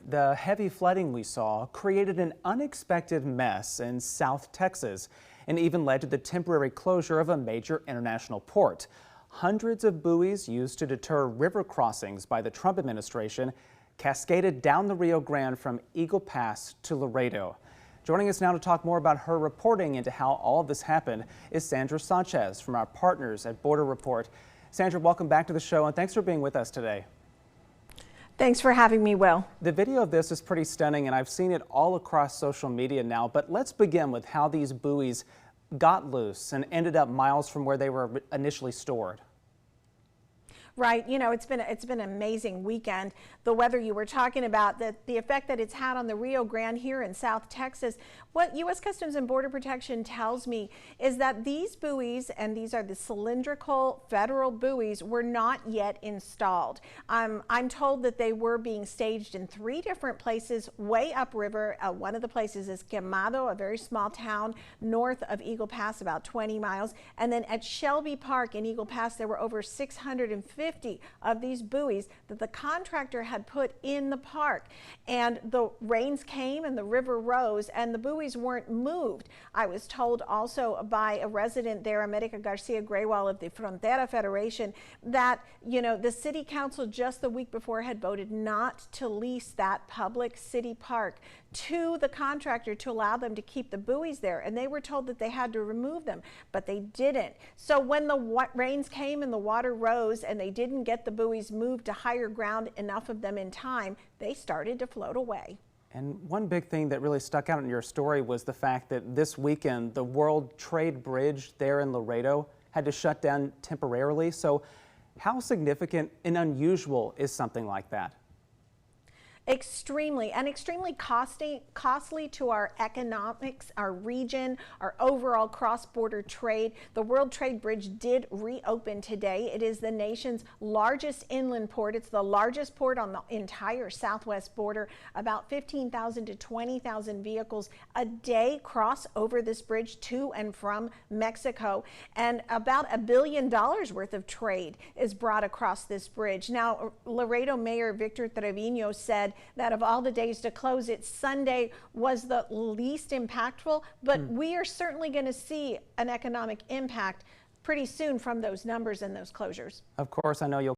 The heavy flooding we saw created an unexpected mess in South Texas and even led to the temporary closure of a major international port. Hundreds of buoys used to deter river crossings by the Trump administration cascaded down the Rio Grande from Eagle Pass to Laredo. Joining us now to talk more about her reporting into how all of this happened is Sandra Sanchez from our partners at Border Report. Sandra, welcome back to the show and thanks for being with us today. Thanks for having me, Will. The video of this is pretty stunning and I've seen it all across social media now, but let's begin with how these buoys got loose and ended up miles from where they were initially stored. Right, you know, it's been an amazing weekend. The weather you were talking about, the effect that it's had on the Rio Grande here in South Texas. What U.S. Customs and Border Protection tells me is that these buoys, and these are the cylindrical federal buoys, were not yet installed. I'm told that they were being staged in 3 different places way upriver. One of the places is Quemado, a very small town north of Eagle Pass, about 20 miles. And then at Shelby Park in Eagle Pass, there were over 650 of these buoys that the contractor had put in the park, and the rains came and the river rose and the buoys weren't moved. I was told also by a resident there, America Garcia Graywall of the Frontera Federation, that the city council just the week before had voted not to lease that public city park to the contractor to allow them to keep the buoys there, and they were told that they had to remove them, but they didn't. So when the rains came and the water rose and they didn't get the buoys moved to higher ground, enough of them in time, they started to float away. And one big thing that really stuck out in your story was the fact that this weekend the World Trade Bridge there in Laredo had to shut down temporarily. So how significant and unusual is something like that? Extremely costly to our economics, our region, our overall cross-border trade. The World Trade Bridge did reopen today. It is the nation's largest inland port. It's the largest port on the entire southwest border. About 15,000 to 20,000 vehicles a day cross over this bridge to and from Mexico, and about $1 billion worth of trade is brought across this bridge. Now, Laredo Mayor Victor Trevino said that of all the days to close it, Sunday was the least impactful, but we are certainly going to see an economic impact pretty soon from those numbers and those closures. Of course, I know you'll